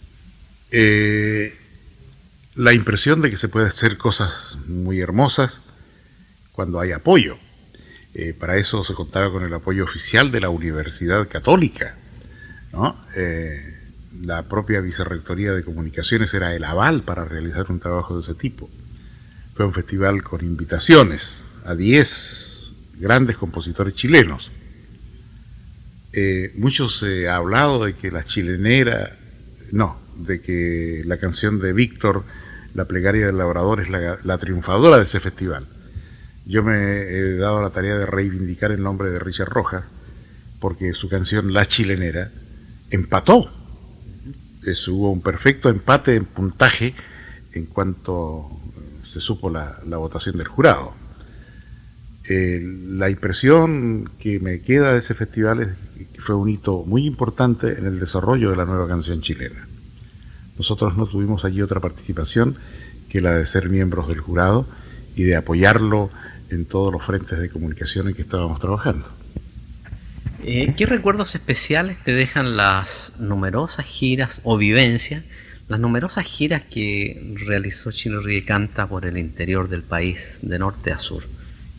La impresión de que se puede hacer cosas muy hermosas cuando hay apoyo. Para eso se contaba con el apoyo oficial de la Universidad Católica, ¿no? La propia Vicerrectoría de Comunicaciones era el aval para realizar un trabajo de ese tipo. Fue un festival con invitaciones a 10 grandes compositores chilenos. Mucho se ha hablado de que la chilenera, de que la canción de Víctor, La Plegaria del Labrador, es la triunfadora de ese festival. Yo me he dado la tarea de reivindicar el nombre de Richard Rojas, porque su canción La Chilenera empató. Hubo un perfecto empate en puntaje en cuanto se supo la votación del jurado. La impresión que me queda de ese festival es que fue un hito muy importante en el desarrollo de la nueva canción chilena. Nosotros no tuvimos allí otra participación que la de ser miembros del jurado y de apoyarlo en todos los frentes de comunicación en que estábamos trabajando. ¿Qué recuerdos especiales te dejan las numerosas giras o vivencias, las numerosas giras que realizó Chile Ríe y Canta por el interior del país, de norte a sur?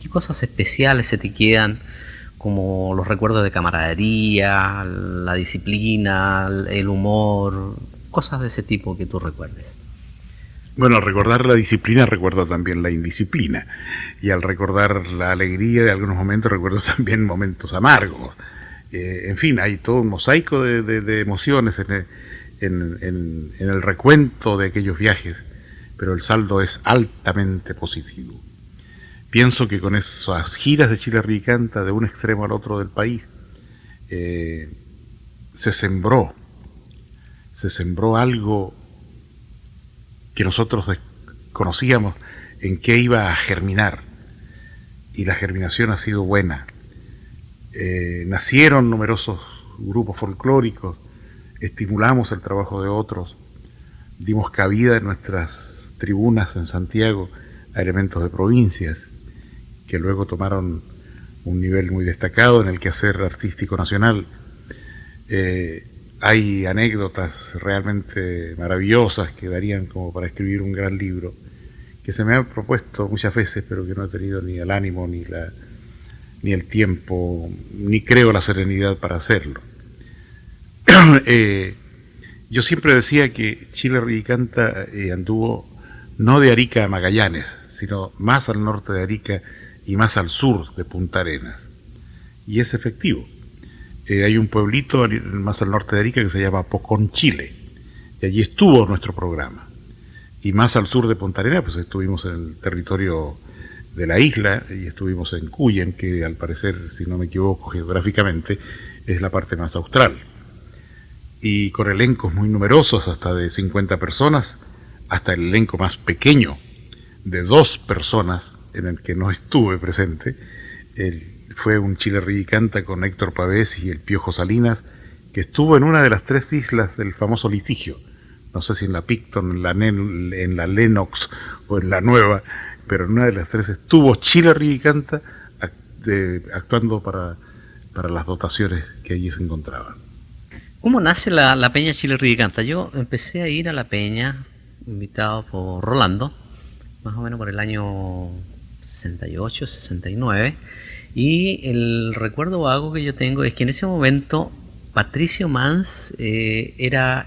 ¿Qué cosas especiales se te quedan, como los recuerdos de camaradería, la disciplina, el humor, cosas de ese tipo que tú recuerdes? Bueno, al recordar la disciplina recuerdo también la indisciplina, y al recordar la alegría de algunos momentos recuerdo también momentos amargos. En fin, hay todo un mosaico de emociones en el recuento de aquellos viajes, pero el saldo es altamente positivo. Pienso que con esas giras de Chile Ríe y Canta de un extremo al otro del país, se sembró algo que nosotros conocíamos en qué iba a germinar, y la germinación ha sido buena. Nacieron numerosos grupos folclóricos, estimulamos el trabajo de otros, dimos cabida en nuestras tribunas en Santiago a elementos de provincias que luego tomaron un nivel muy destacado en el quehacer artístico nacional. Hay anécdotas realmente maravillosas que darían como para escribir un gran libro, que se me han propuesto muchas veces, pero que no he tenido ni el ánimo, ni el tiempo, ni creo la serenidad para hacerlo. Yo siempre decía que Chile Ríe y Canta anduvo no de Arica a Magallanes, sino más al norte de Arica y más al sur de Punta Arenas. Y es efectivo. Hay un pueblito más al norte de Arica que se llama Pocón, Chile, y allí estuvo nuestro programa. Y más al sur de Punta Arenas, pues estuvimos en el territorio de la isla, y estuvimos en Cuyen, que al parecer, si no me equivoco geográficamente, es la parte más austral. Y con elencos muy numerosos, hasta de 50 personas, hasta el elenco más pequeño, de 2 personas, en el que no estuve presente. Fue un Chile Ríe y Canta con Héctor Pavés y el Piojo Salinas, que estuvo en una de las 3 islas del famoso litigio. No sé si en la Picton, en la Lennox o en la Nueva, pero en una de las 3 estuvo Chile Ríe y Canta actuando para las dotaciones que allí se encontraban. ¿Cómo nace la Peña Chile Ríe y Canta? Yo empecé a ir a la Peña, invitado por Rolando, más o menos por el año 68, 69, y el recuerdo vago que yo tengo es que en ese momento Patricio Mans era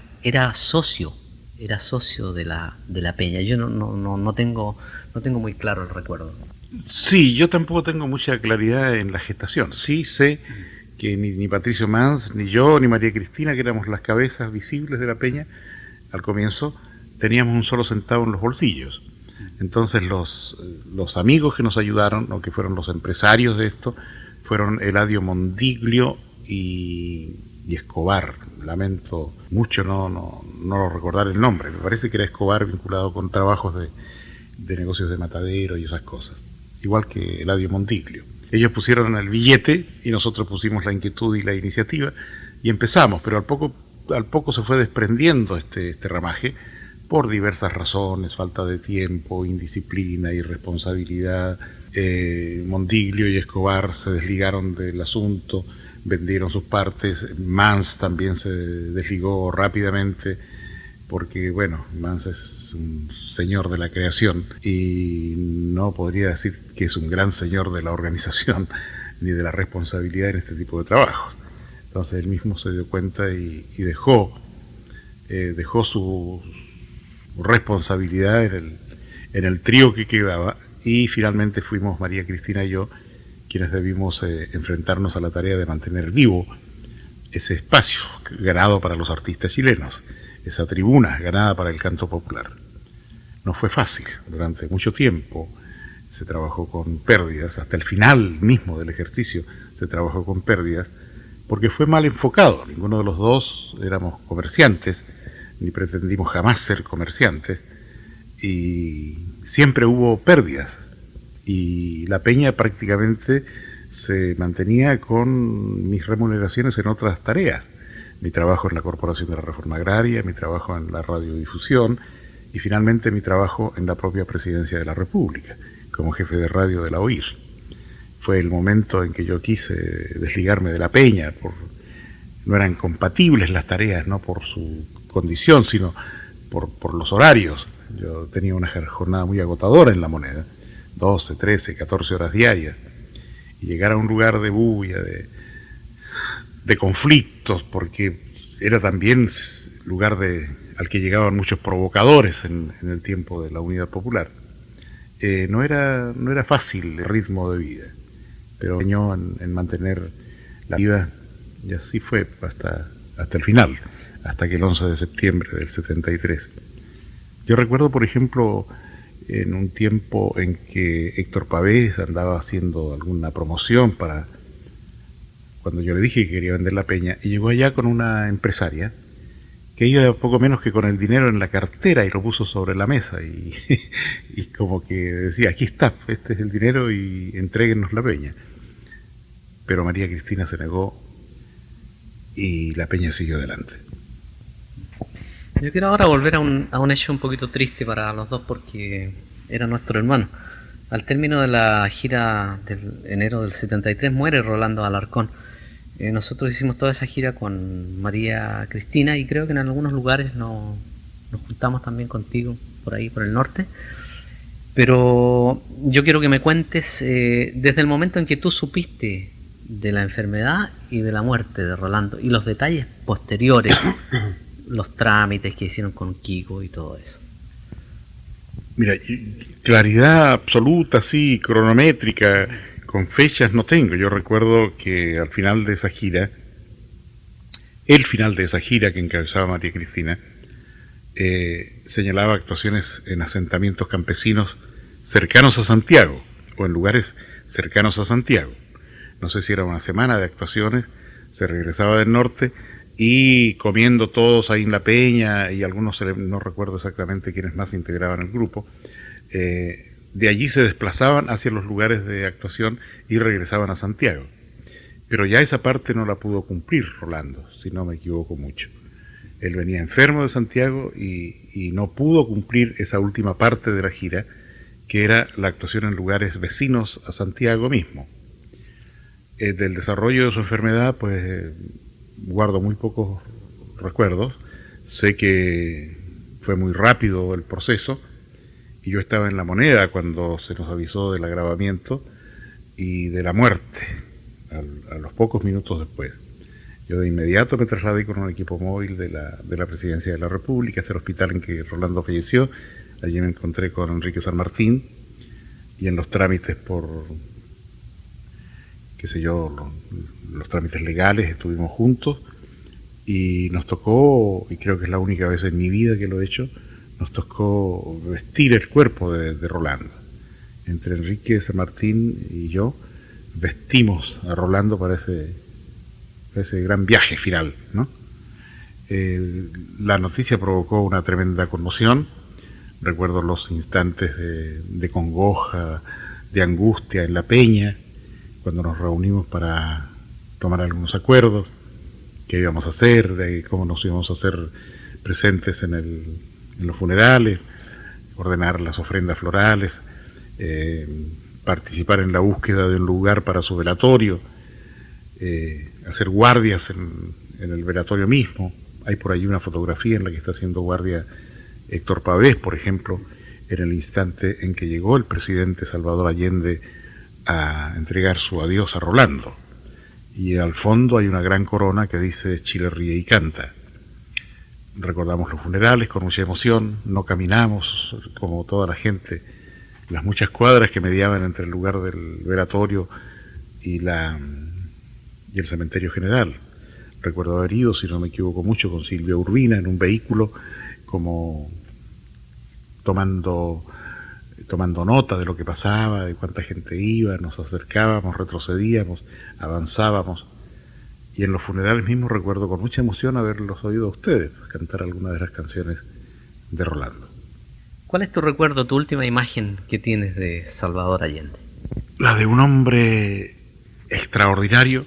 socio de la Peña. Yo no tengo muy claro el recuerdo. Sí, yo tampoco tengo mucha claridad en la gestación. Sí sé que ni Patricio Mans, ni yo, ni María Cristina, que éramos las cabezas visibles de la Peña, al comienzo teníamos un solo centavo en los bolsillos. Entonces los amigos que nos ayudaron, o que fueron los empresarios de esto, fueron Eladio Mondiglio y Escobar. Lamento mucho no recordar el nombre. Me parece que era Escobar, vinculado con trabajos de negocios de matadero y esas cosas. Igual que Eladio Mondiglio. Ellos pusieron el billete y nosotros pusimos la inquietud y la iniciativa, y empezamos, pero al poco se fue desprendiendo este ramaje por diversas razones, falta de tiempo, indisciplina, irresponsabilidad. Mondiglio y Escobar se desligaron del asunto, vendieron sus partes. Mans también se desligó rápidamente porque, bueno, Mans es un señor de la creación y no podría decir que es un gran señor de la organización ni de la responsabilidad en este tipo de trabajos. Entonces él mismo se dio cuenta y dejó su responsabilidad en el trío que quedaba, y finalmente fuimos María Cristina y yo quienes debimos enfrentarnos a la tarea de mantener vivo ese espacio ganado para los artistas chilenos, esa tribuna ganada para el canto popular. No fue fácil, durante mucho tiempo se trabajó con pérdidas, hasta el final mismo del ejercicio se trabajó con pérdidas, porque fue mal enfocado. Ninguno de los dos éramos comerciantes, ni pretendimos jamás ser comerciantes, y siempre hubo pérdidas, y la peña prácticamente se mantenía con mis remuneraciones en otras tareas, mi trabajo en la Corporación de la Reforma Agraria, mi trabajo en la radiodifusión, y finalmente mi trabajo en la propia Presidencia de la República, como jefe de radio de la OIR. Fue el momento en que yo quise desligarme de la peña, no eran compatibles las tareas, no por su condición, sino por los horarios. Yo tenía una jornada muy agotadora en La Moneda, 12, 13, 14 horas diarias, y llegar a un lugar de bulla, de conflictos, porque era también lugar al que llegaban muchos provocadores en el tiempo de la Unidad Popular. No era fácil el ritmo de vida, pero empeñó en mantener la vida, y así fue hasta el final, hasta que el 11 de septiembre del 73. Yo recuerdo, por ejemplo, en un tiempo en que Héctor Pavés andaba haciendo alguna promoción cuando yo le dije que quería vender la peña, y llegó allá con una empresaria que iba poco menos que con el dinero en la cartera y lo puso sobre la mesa y como que decía, aquí está, este es el dinero y entréguenos la peña. Pero María Cristina se negó y la peña siguió adelante. Yo quiero ahora volver a un hecho un poquito triste para los dos, porque era nuestro hermano. Al término de la gira del enero del 73 muere Rolando Alarcón. Nosotros hicimos toda esa gira con María Cristina, y creo que en algunos lugares nos juntamos también contigo por ahí, por el norte. Pero yo quiero que me cuentes desde el momento en que tú supiste de la enfermedad y de la muerte de Rolando, y los detalles posteriores, los trámites que hicieron con Kiko y todo eso. Mira, claridad absoluta, sí, cronométrica, con fechas no tengo. Yo recuerdo que al final de esa gira, el final de esa gira que encabezaba María Cristina, señalaba actuaciones en asentamientos campesinos cercanos a Santiago, o en lugares cercanos a Santiago. No sé si era una semana de actuaciones, se regresaba del norte, y comiendo todos ahí en la peña, y algunos, no recuerdo exactamente quiénes más integraban el grupo, de allí se desplazaban hacia los lugares de actuación y regresaban a Santiago. Pero ya esa parte no la pudo cumplir Rolando, si no me equivoco mucho. Él venía enfermo de Santiago y no pudo cumplir esa última parte de la gira, que era la actuación en lugares vecinos a Santiago mismo. Del desarrollo de su enfermedad, pues guardo muy pocos recuerdos. Sé que fue muy rápido el proceso, y yo estaba en La Moneda cuando se nos avisó del agravamiento y de la muerte, a los pocos minutos después. Yo de inmediato me trasladé con un equipo móvil de la Presidencia de la República hasta el hospital en que Rolando falleció. Allí me encontré con Enrique San Martín, y en los trámites los trámites legales estuvimos juntos, y nos tocó, y creo que es la única vez en mi vida que lo he hecho, nos tocó vestir el cuerpo de Rolando. Entre Enrique San Martín y yo vestimos a Rolando para ese gran viaje final, ¿no? La noticia provocó una tremenda conmoción. Recuerdo los instantes de congoja, de angustia en la peña, cuando nos reunimos para tomar algunos acuerdos. qué íbamos a hacer, de cómo nos íbamos a hacer presentes en los funerales, ordenar las ofrendas florales, participar en la búsqueda de un lugar para su velatorio, hacer guardias en el velatorio mismo. Hay por allí una fotografía en la que está haciendo guardia Héctor Pavés, por ejemplo, en el instante en que llegó el presidente Salvador Allende a entregar su adiós a Rolando. Y al fondo hay una gran corona que dice Chile ríe y canta. Recordamos los funerales con mucha emoción, no caminamos como toda la gente, las muchas cuadras que mediaban entre el lugar del velatorio y el cementerio general. Recuerdo haber ido, si no me equivoco mucho, con Silvia Urbina en un vehículo, como tomando nota de lo que pasaba, de cuánta gente iba, nos acercábamos, retrocedíamos, avanzábamos. Y en los funerales mismos recuerdo con mucha emoción haberlos oído a ustedes cantar algunas de las canciones de Rolando. ¿Cuál es tu recuerdo, tu última imagen que tienes de Salvador Allende? La de un hombre extraordinario,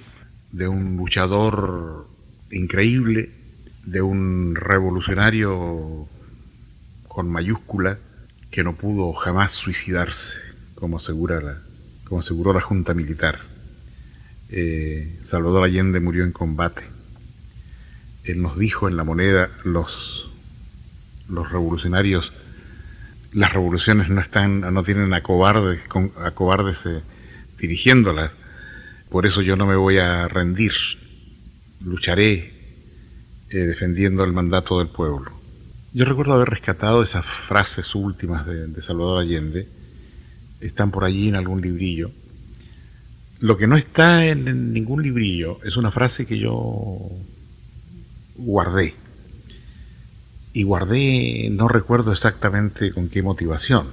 de un luchador increíble, de un revolucionario con mayúscula que no pudo jamás suicidarse, como aseguró la Junta Militar. Salvador Allende murió en combate. Él nos dijo en La Moneda, los revolucionarios, las revoluciones no tienen a cobardes dirigiéndolas. Por eso yo no me voy a rendir, lucharé defendiendo el mandato del pueblo. Yo recuerdo haber rescatado esas frases últimas de Salvador Allende, están por allí en algún librillo. Lo que no está en ningún librillo es una frase que yo guardé. Y guardé, no recuerdo exactamente con qué motivación,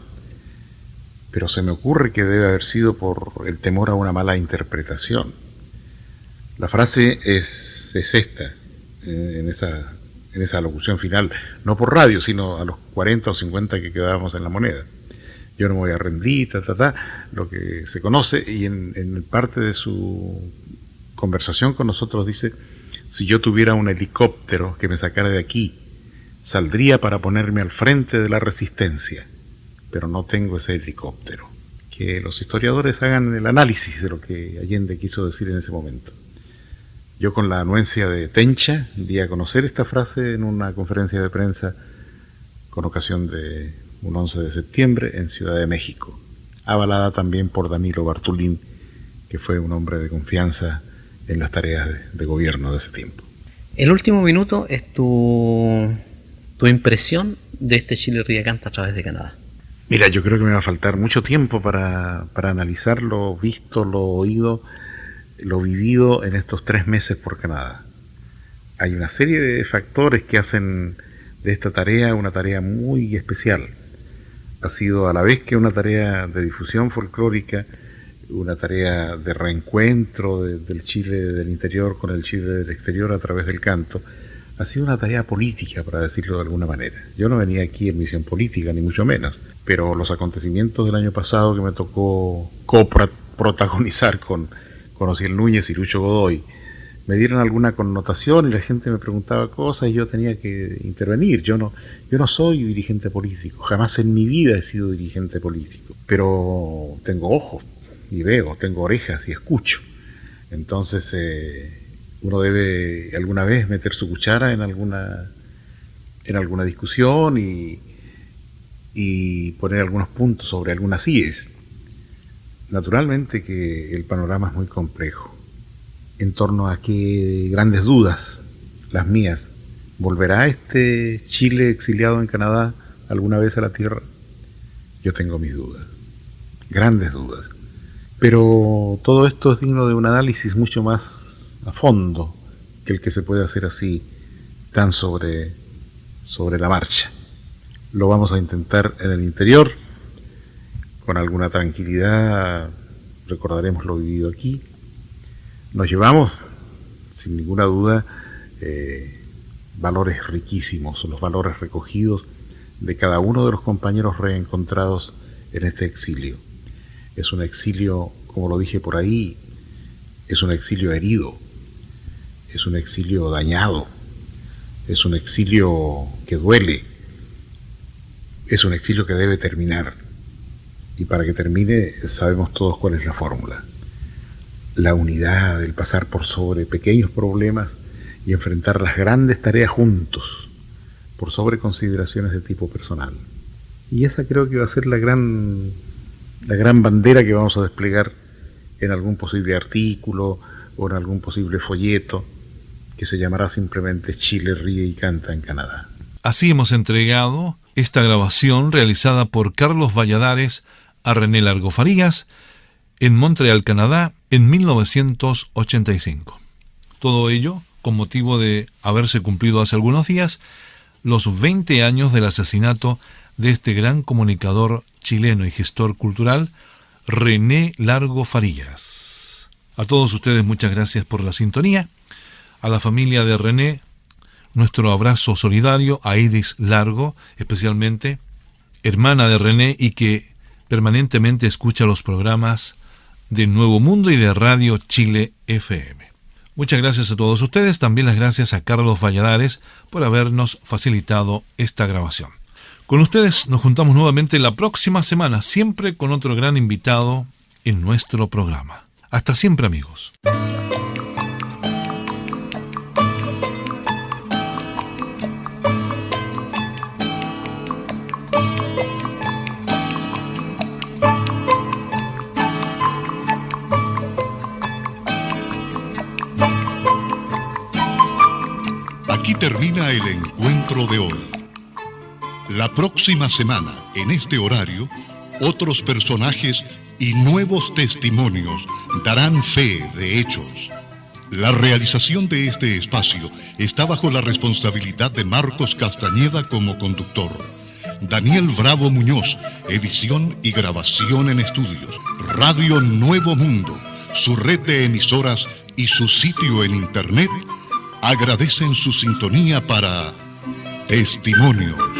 pero se me ocurre que debe haber sido por el temor a una mala interpretación. La frase es esta, en esa locución final, no por radio, sino a los 40 o 50 que quedábamos en La Moneda. Yo no me voy a rendir, lo que se conoce, y en parte de su conversación con nosotros dice: si yo tuviera un helicóptero que me sacara de aquí, saldría para ponerme al frente de la resistencia, pero no tengo ese helicóptero. Que los historiadores hagan el análisis de lo que Allende quiso decir en ese momento. Yo, con la anuencia de Tencha, di a conocer esta frase en una conferencia de prensa con ocasión de un 11 de septiembre en Ciudad de México, avalada también por Danilo Bartolín, que fue un hombre de confianza en las tareas de gobierno de ese tiempo. El último minuto es tu impresión de este Chile ríe y canta a través de Canadá. Mira, yo creo que me va a faltar mucho tiempo para analizar lo visto, lo oído, lo vivido en estos 3 meses por Canadá. Hay una serie de factores que hacen de esta tarea una tarea muy especial. Ha sido a la vez que una tarea de difusión folclórica, una tarea de reencuentro del Chile del interior con el Chile del exterior a través del canto. Ha sido una tarea política, para decirlo de alguna manera. Yo no venía aquí en misión política, ni mucho menos, pero los acontecimientos del año pasado que me tocó coprotagonizar con Ociel Núñez y Lucho Godoy me dieron alguna connotación, y la gente me preguntaba cosas y yo tenía que intervenir. Yo no soy dirigente político, jamás en mi vida he sido dirigente político, pero tengo ojos y veo, tengo orejas y escucho. Entonces uno debe alguna vez meter su cuchara en alguna discusión y poner algunos puntos sobre algunas íes. Naturalmente que el panorama es muy complejo. En torno a qué grandes dudas, las mías. ¿Volverá este Chile exiliado en Canadá alguna vez a la tierra? Yo tengo mis dudas, grandes dudas. Pero todo esto es digno de un análisis mucho más a fondo que el que se puede hacer así, tan sobre la marcha. Lo vamos a intentar en el interior, con alguna tranquilidad. Recordaremos lo vivido aquí. Nos llevamos, sin ninguna duda, valores riquísimos, los valores recogidos de cada uno de los compañeros reencontrados en este exilio. Es un exilio, como lo dije por ahí, es un exilio herido. es un exilio dañado, es un exilio que duele, es un exilio que debe terminar. Y para que termine sabemos todos cuál es la fórmula. La unidad, el pasar por sobre pequeños problemas y enfrentar las grandes tareas juntos, por sobre consideraciones de tipo personal. Y esa creo que va a ser la gran bandera que vamos a desplegar en algún posible artículo o en algún posible folleto que se llamará simplemente Chile ríe y canta en Canadá. Así hemos entregado esta grabación realizada por Carlos Valladares a René Largo Farías en Montreal, Canadá, en 1985. Todo ello con motivo de haberse cumplido hace algunos días los 20 años del asesinato de este gran comunicador chileno y gestor cultural, René Largo Farías. A todos ustedes muchas gracias por la sintonía. A la familia de René, nuestro abrazo solidario, a Edis Largo, especialmente, hermana de René y que permanentemente escucha los programas de Nuevo Mundo y de Radio Chile FM. Muchas gracias a todos ustedes, también las gracias a Carlos Valladares por habernos facilitado esta grabación. Con ustedes nos juntamos nuevamente la próxima semana, siempre con otro gran invitado en nuestro programa. Hasta siempre, amigos. Aquí termina el encuentro de hoy. La próxima semana, en este horario, otros personajes y nuevos testimonios darán fe de hechos. La realización de este espacio está bajo la responsabilidad de Marcos Castañeda como conductor, Daniel Bravo Muñoz, edición y grabación en estudios, Radio Nuevo Mundo, su red de emisoras y su sitio en internet agradecen su sintonía para Testimonios.